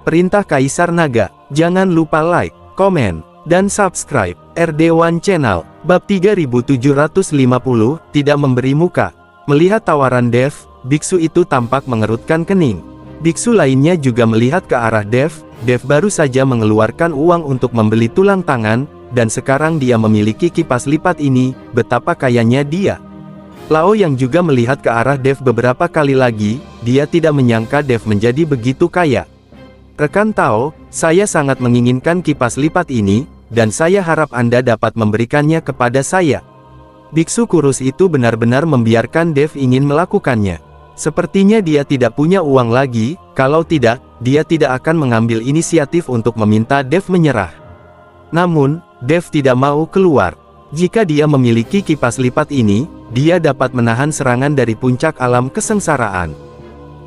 Perintah Kaisar Naga. Jangan lupa like, komen, dan subscribe RD1 Channel. Bab 3750, tidak memberi muka. Melihat tawaran Dev, biksu itu tampak mengerutkan kening. Biksu lainnya juga melihat ke arah Dev. Dev baru saja mengeluarkan uang untuk membeli tulang tangan, dan sekarang dia memiliki kipas lipat ini. Betapa kayanya dia. Lao yang juga melihat ke arah Dev beberapa kali lagi. Dia tidak menyangka Dev menjadi begitu kaya. Rekan Tao, saya sangat menginginkan kipas lipat ini, dan saya harap Anda dapat memberikannya kepada saya. Biksu kurus itu benar-benar membiarkan Dev ingin melakukannya. Sepertinya dia tidak punya uang lagi. Kalau tidak, dia tidak akan mengambil inisiatif untuk meminta Dev menyerah. Namun, Dev tidak mau keluar. Jika dia memiliki kipas lipat ini, dia dapat menahan serangan dari puncak alam kesengsaraan.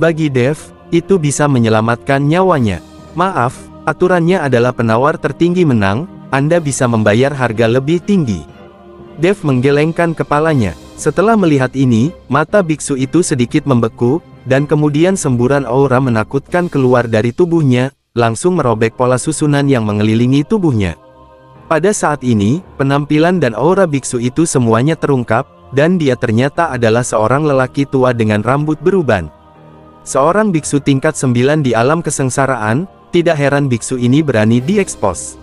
Bagi Dev, itu bisa menyelamatkan nyawanya. Maaf, aturannya adalah penawar tertinggi menang. Anda bisa membayar harga lebih tinggi. Dev menggelengkan kepalanya. Setelah melihat ini, mata biksu itu sedikit membeku, dan kemudian semburan aura menakutkan keluar dari tubuhnya, langsung merobek pola susunan yang mengelilingi tubuhnya. Pada saat ini, penampilan dan aura biksu itu semuanya terungkap, dan dia ternyata adalah seorang lelaki tua dengan rambut beruban. Seorang biksu tingkat 9 di alam kesengsaraan, tidak heran biksu ini berani diekspos.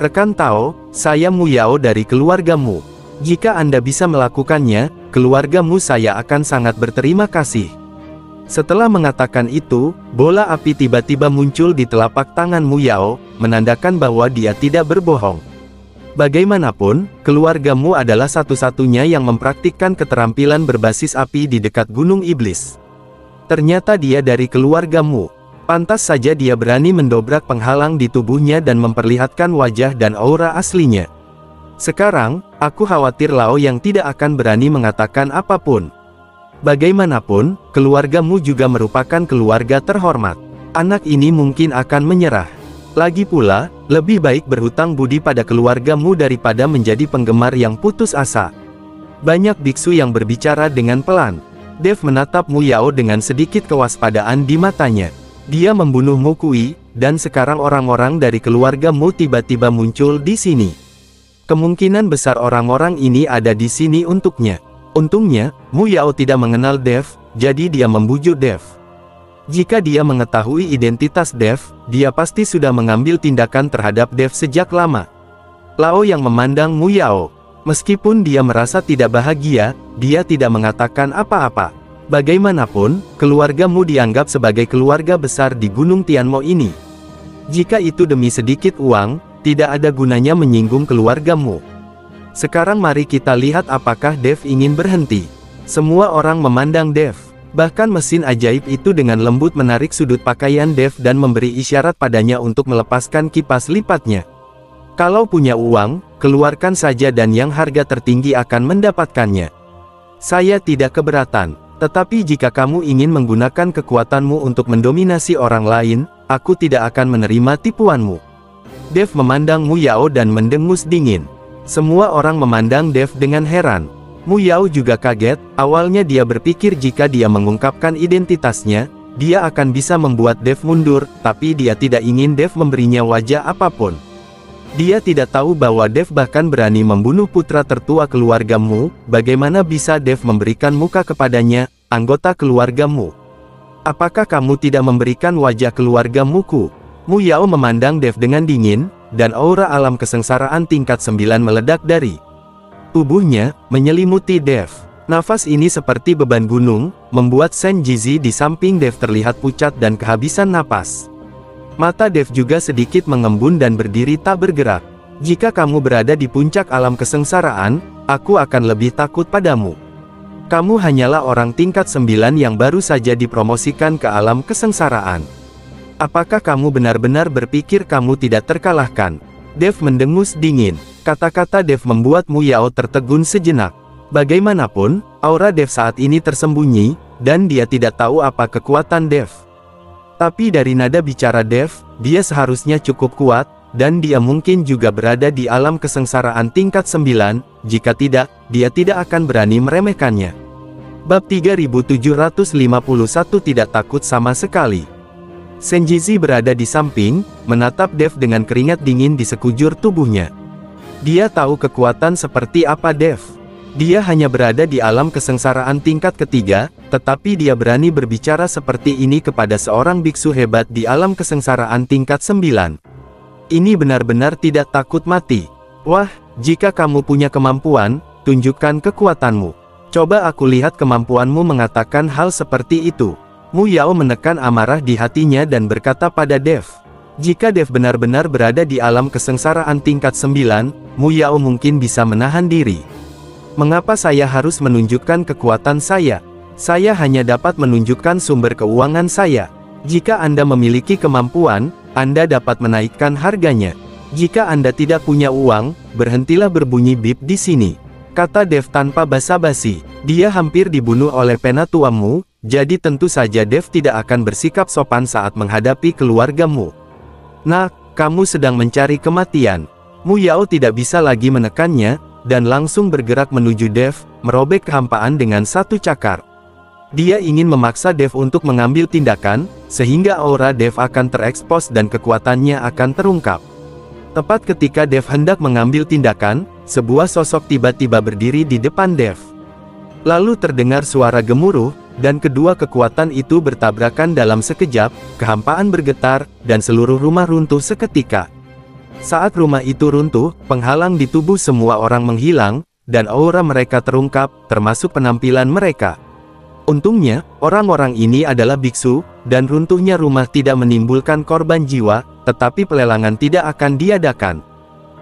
Rekan Tao, saya Mu Yao dari keluargamu. Jika Anda bisa melakukannya, keluargamu saya akan sangat berterima kasih. Setelah mengatakan itu, bola api tiba-tiba muncul di telapak tangan Mu Yao, menandakan bahwa dia tidak berbohong. Bagaimanapun, keluargamu adalah satu-satunya yang mempraktikkan keterampilan berbasis api di dekat Gunung Iblis. Ternyata dia dari keluargamu. Pantas saja dia berani mendobrak penghalang di tubuhnya dan memperlihatkan wajah dan aura aslinya. Sekarang, aku khawatir Lao yang tidak akan berani mengatakan apapun. Bagaimanapun, keluargamu juga merupakan keluarga terhormat. Anak ini mungkin akan menyerah. Lagi pula, lebih baik berhutang budi pada keluargamu daripada menjadi penggemar yang putus asa. Banyak biksu yang berbicara dengan pelan. Dev menatap Mu Yao dengan sedikit kewaspadaan di matanya. Dia membunuh Mu Kui, dan sekarang orang-orang dari keluargamu tiba-tiba muncul di sini. Kemungkinan besar orang-orang ini ada di sini untuknya. Untungnya, Mu Yao tidak mengenal Dev, jadi dia membujuk Dev. Jika dia mengetahui identitas Dev, dia pasti sudah mengambil tindakan terhadap Dev sejak lama. Lao yang memandang Mu Yao. Meskipun dia merasa tidak bahagia, dia tidak mengatakan apa-apa. Bagaimanapun, keluargamu dianggap sebagai keluarga besar di Gunung Tianmo ini. Jika itu demi sedikit uang, tidak ada gunanya menyinggung keluargamu. Sekarang mari kita lihat apakah Dev ingin berhenti. Semua orang memandang Dev. Bahkan mesin ajaib itu dengan lembut menarik sudut pakaian Dev dan memberi isyarat padanya untuk melepaskan kipas lipatnya. Kalau punya uang, keluarkan saja dan yang harga tertinggi akan mendapatkannya. Saya tidak keberatan, tetapi jika kamu ingin menggunakan kekuatanmu untuk mendominasi orang lain, aku tidak akan menerima tipuanmu. Dev memandang Mu Yao dan mendengus dingin. Semua orang memandang Dev dengan heran. Mu Yao juga kaget. Awalnya dia berpikir jika dia mengungkapkan identitasnya, dia akan bisa membuat Dev mundur, tapi dia tidak ingin Dev memberinya wajah apapun. Dia tidak tahu bahwa Dev bahkan berani membunuh putra tertua keluargamu. Bagaimana bisa Dev memberikan muka kepadanya, anggota keluargamu? Apakah kamu tidak memberikan wajah keluargamuku? Mu Yao memandang Dev dengan dingin, dan aura alam kesengsaraan tingkat 9 meledak dari tubuhnya, menyelimuti Dev. Nafas ini seperti beban gunung, membuat Shen Jizi di samping Dev terlihat pucat dan kehabisan napas. Mata Dev juga sedikit mengembun dan berdiri tak bergerak. Jika kamu berada di puncak alam kesengsaraan, aku akan lebih takut padamu. Kamu hanyalah orang tingkat 9 yang baru saja dipromosikan ke alam kesengsaraan. Apakah kamu benar-benar berpikir kamu tidak terkalahkan? Dev mendengus dingin. Kata-kata Dev membuat Mu Yao tertegun sejenak. Bagaimanapun, aura Dev saat ini tersembunyi, dan dia tidak tahu apa kekuatan Dev. Tapi dari nada bicara Dev, dia seharusnya cukup kuat, dan dia mungkin juga berada di alam kesengsaraan tingkat 9, jika tidak, dia tidak akan berani meremehkannya. Bab 3751 tidak takut sama sekali. Senjizi berada di samping, menatap Dev dengan keringat dingin di sekujur tubuhnya. Dia tahu kekuatan seperti apa Dev. Dia hanya berada di alam kesengsaraan tingkat ketiga, tetapi dia berani berbicara seperti ini kepada seorang biksu hebat di alam kesengsaraan tingkat 9. Ini benar-benar tidak takut mati. Wah, jika kamu punya kemampuan, tunjukkan kekuatanmu. Coba aku lihat kemampuanmu mengatakan hal seperti itu. Mu Yao menekan amarah di hatinya dan berkata pada Dev. Jika Dev benar-benar berada di alam kesengsaraan tingkat 9, Mu Yao mungkin bisa menahan diri. Mengapa saya harus menunjukkan kekuatan saya? Saya hanya dapat menunjukkan sumber keuangan saya. Jika Anda memiliki kemampuan, Anda dapat menaikkan harganya. Jika Anda tidak punya uang, berhentilah berbunyi bip di sini, kata Dev tanpa basa-basi. Dia hampir dibunuh oleh penatuamu, jadi tentu saja Dev tidak akan bersikap sopan saat menghadapi keluargamu. Nah, kamu sedang mencari kematian. Mu Yao tidak bisa lagi menekannya, dan langsung bergerak menuju Dev, merobek kehampaan dengan satu cakar. Dia ingin memaksa Dev untuk mengambil tindakan, sehingga aura Dev akan terekspos dan kekuatannya akan terungkap. Tepat ketika Dev hendak mengambil tindakan, sebuah sosok tiba-tiba berdiri di depan Dev. Lalu terdengar suara gemuruh, dan kedua kekuatan itu bertabrakan dalam sekejap, kehampaan bergetar, dan seluruh rumah runtuh seketika. Saat rumah itu runtuh, penghalang di tubuh semua orang menghilang, dan aura mereka terungkap, termasuk penampilan mereka. Untungnya, orang-orang ini adalah biksu, dan runtuhnya rumah tidak menimbulkan korban jiwa, tetapi pelelangan tidak akan diadakan.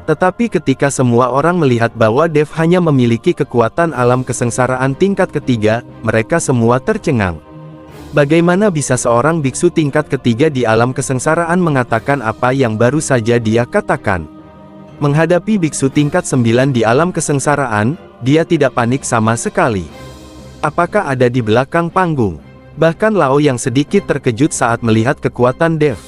Tetapi ketika semua orang melihat bahwa Dev hanya memiliki kekuatan alam kesengsaraan tingkat ketiga, mereka semua tercengang. Bagaimana bisa seorang biksu tingkat ketiga di alam kesengsaraan mengatakan apa yang baru saja dia katakan? Menghadapi biksu tingkat 9 di alam kesengsaraan, dia tidak panik sama sekali. Apakah ada di belakang panggung? Bahkan Lao yang sedikit terkejut saat melihat kekuatan Dev.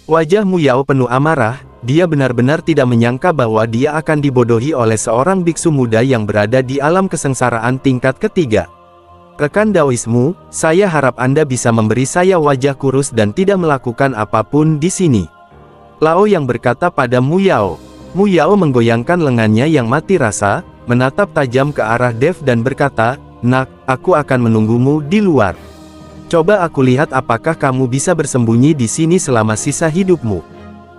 Wajah Mu Yao penuh amarah. Dia benar-benar tidak menyangka bahwa dia akan dibodohi oleh seorang biksu muda yang berada di alam kesengsaraan tingkat ketiga. Rekan Daoismu, saya harap Anda bisa memberi saya wajah kurus dan tidak melakukan apapun di sini. Lao yang berkata pada Mu Yao. Mu Yao menggoyangkan lengannya yang mati rasa, menatap tajam ke arah Dev dan berkata, "Nak, aku akan menunggumu di luar. Coba aku lihat apakah kamu bisa bersembunyi di sini selama sisa hidupmu."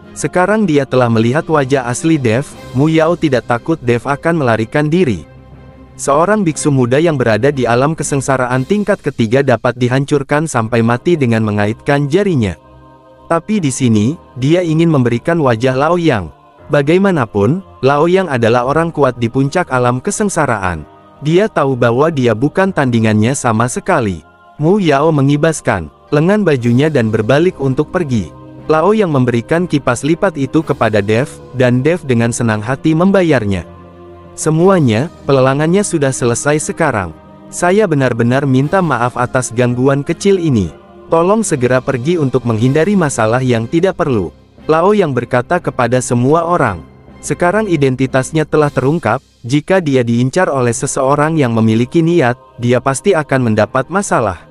Sekarang dia telah melihat wajah asli Dev, Mu Yao tidak takut Dev akan melarikan diri. Seorang biksu muda yang berada di alam kesengsaraan tingkat ketiga dapat dihancurkan sampai mati dengan mengaitkan jarinya. Tapi di sini, dia ingin memberikan wajah Lao Yang. Bagaimanapun, Lao Yang adalah orang kuat di puncak alam kesengsaraan. Dia tahu bahwa dia bukan tandingannya sama sekali. Mu Yao mengibaskan lengan bajunya dan berbalik untuk pergi. Lao yang memberikan kipas lipat itu kepada Dev, dan Dev dengan senang hati membayarnya. Semuanya, pelelangannya sudah selesai sekarang. Saya benar-benar minta maaf atas gangguan kecil ini. Tolong segera pergi untuk menghindari masalah yang tidak perlu. Lao yang berkata kepada semua orang. Sekarang identitasnya telah terungkap, jika dia diincar oleh seseorang yang memiliki niat, dia pasti akan mendapat masalah.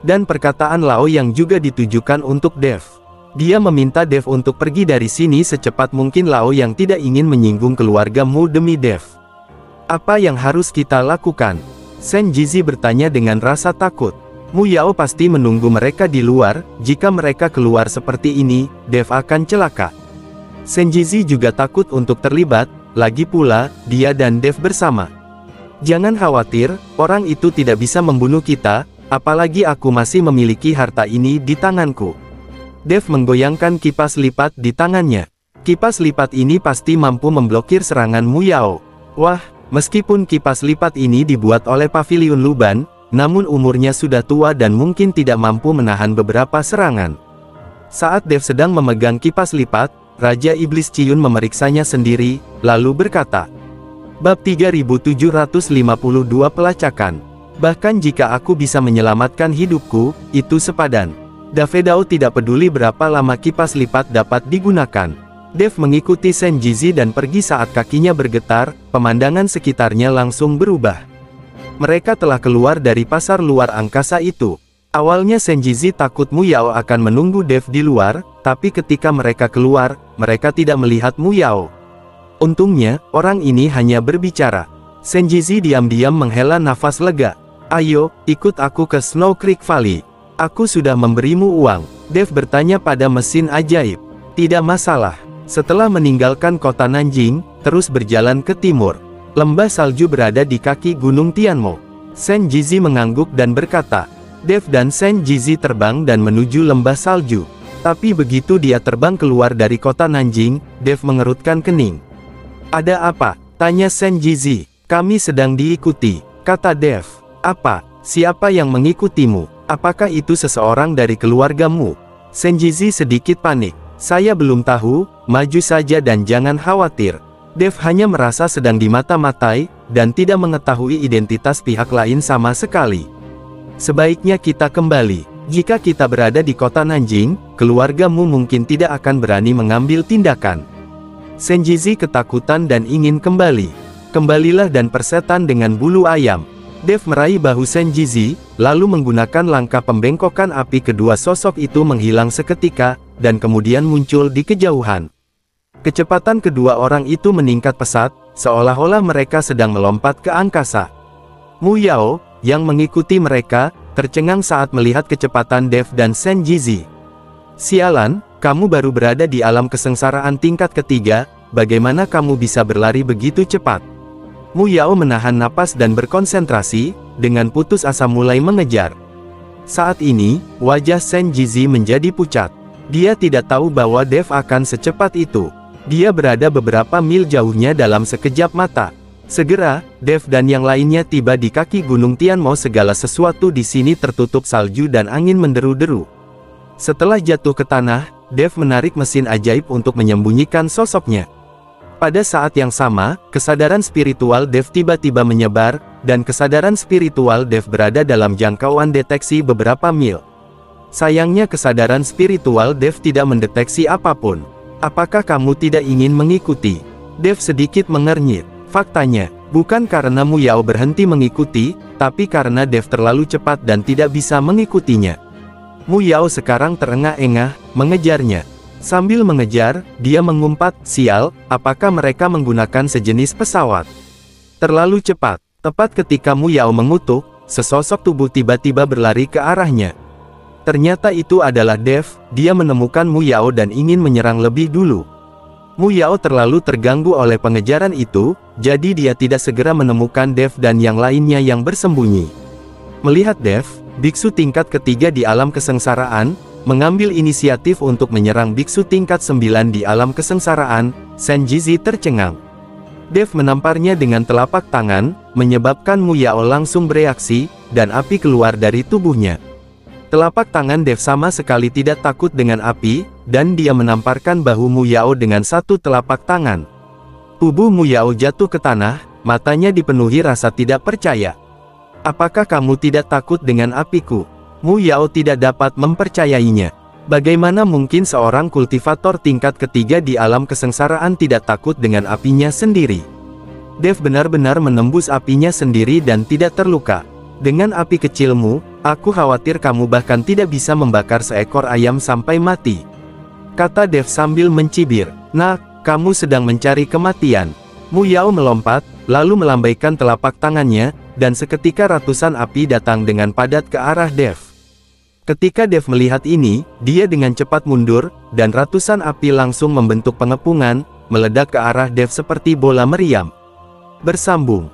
Dan perkataan Lao yang juga ditujukan untuk Dev. Dia meminta Dev untuk pergi dari sini secepat mungkin. Lao yang tidak ingin menyinggung keluargamu demi Dev. Apa yang harus kita lakukan? Senjizi bertanya dengan rasa takut. Mu Yao pasti menunggu mereka di luar. Jika mereka keluar seperti ini, Dev akan celaka. Senjizi juga takut untuk terlibat, lagi pula, dia dan Dev bersama. Jangan khawatir, orang itu tidak bisa membunuh kita, apalagi aku masih memiliki harta ini di tanganku. Dev menggoyangkan kipas lipat di tangannya. Kipas lipat ini pasti mampu memblokir serangan Mu Yao. Wah, meskipun kipas lipat ini dibuat oleh Pavilion Luban, namun umurnya sudah tua dan mungkin tidak mampu menahan beberapa serangan. Saat Dev sedang memegang kipas lipat, Raja Iblis Ciyun memeriksanya sendiri, lalu berkata, Bab 3752 Pelacakan. Bahkan jika aku bisa menyelamatkan hidupku, itu sepadan. Davedao tidak peduli berapa lama kipas lipat dapat digunakan. Dev mengikuti Senjizi dan pergi saat kakinya bergetar, pemandangan sekitarnya langsung berubah. Mereka telah keluar dari pasar luar angkasa itu. Awalnya Senjizi takut Mu Yao akan menunggu Dev di luar, tapi ketika mereka keluar, mereka tidak melihat Mu Yao. Untungnya, orang ini hanya berbicara. Senjizi diam-diam menghela nafas lega. Ayo, ikut aku ke Snow Creek Valley. Aku sudah memberimu uang. Dev bertanya pada mesin ajaib. Tidak masalah. Setelah meninggalkan kota Nanjing, terus berjalan ke timur. Lembah salju berada di kaki Gunung Tianmo. Senjizi mengangguk dan berkata, Dev dan Senjizi terbang dan menuju lembah salju. Tapi begitu dia terbang keluar dari kota Nanjing, Dev mengerutkan kening. Ada apa? Tanya Senjizi. Kami sedang diikuti, kata Dev. Apa? Siapa yang mengikutimu? Apakah itu seseorang dari keluargamu? Senjizi sedikit panik. Saya belum tahu, maju saja dan jangan khawatir. Dev hanya merasa sedang dimata-matai, dan tidak mengetahui identitas pihak lain sama sekali. Sebaiknya kita kembali. Jika kita berada di kota Nanjing, keluargamu mungkin tidak akan berani mengambil tindakan. Senjizi ketakutan dan ingin kembali. Kembalilah dan persetan dengan bulu ayam. Dev meraih bahu Senjizi, lalu menggunakan langkah pembengkokan api. Kedua sosok itu menghilang seketika, dan kemudian muncul di kejauhan. Kecepatan kedua orang itu meningkat pesat, seolah-olah mereka sedang melompat ke angkasa. Mu Yao, yang mengikuti mereka, tercengang saat melihat kecepatan Dev dan Senjizi. Sialan, kamu baru berada di alam kesengsaraan tingkat ketiga, bagaimana kamu bisa berlari begitu cepat? Mu Yao menahan napas dan berkonsentrasi, dengan putus asa mulai mengejar. Saat ini, wajah Senjizi menjadi pucat. Dia tidak tahu bahwa Dev akan secepat itu. Dia berada beberapa mil jauhnya dalam sekejap mata. Segera, Dev dan yang lainnya tiba di kaki Gunung Tianmo. Segala sesuatu di sini tertutup salju dan angin menderu-deru. Setelah jatuh ke tanah, Dev menarik mesin ajaib untuk menyembunyikan sosoknya. Pada saat yang sama, kesadaran spiritual Dev tiba-tiba menyebar, dan kesadaran spiritual Dev berada dalam jangkauan deteksi beberapa mil. Sayangnya kesadaran spiritual Dev tidak mendeteksi apapun. Apakah kamu tidak ingin mengikuti? Dev sedikit mengernyit. Faktanya, bukan karena Mu Yao berhenti mengikuti, tapi karena Dev terlalu cepat dan tidak bisa mengikutinya. Mu Yao sekarang terengah-engah, mengejarnya. Sambil mengejar, dia mengumpat, sial, apakah mereka menggunakan sejenis pesawat? Terlalu cepat. Tepat ketika Mu Yao mengutuk, sesosok tubuh tiba-tiba berlari ke arahnya. Ternyata itu adalah Dev. Dia menemukan Mu Yao dan ingin menyerang lebih dulu. Mu Yao terlalu terganggu oleh pengejaran itu, jadi dia tidak segera menemukan Dev dan yang lainnya yang bersembunyi. Melihat Dev, biksu tingkat ketiga di alam kesengsaraan, mengambil inisiatif untuk menyerang biksu tingkat 9 di alam kesengsaraan, Senjizi tercengang. Dev menamparnya dengan telapak tangan, menyebabkan Mu Yao langsung bereaksi, dan api keluar dari tubuhnya. Telapak tangan Dev sama sekali tidak takut dengan api, dan dia menamparkan bahu Mu Yao dengan satu telapak tangan. Tubuh Mu Yao jatuh ke tanah, matanya dipenuhi rasa tidak percaya. Apakah kamu tidak takut dengan apiku? Mu Yao tidak dapat mempercayainya. Bagaimana mungkin seorang kultivator tingkat ketiga di alam kesengsaraan tidak takut dengan apinya sendiri? Dev benar-benar menembus apinya sendiri dan tidak terluka. Dengan api kecilmu, aku khawatir kamu bahkan tidak bisa membakar seekor ayam sampai mati. Kata Dev sambil mencibir. Nak, kamu sedang mencari kematian. Mu Yao melompat, lalu melambaikan telapak tangannya, dan seketika ratusan api datang dengan padat ke arah Dev. Ketika Dev melihat ini, dia dengan cepat mundur, dan ratusan api langsung membentuk pengepungan, meledak ke arah Dev seperti bola meriam. Bersambung.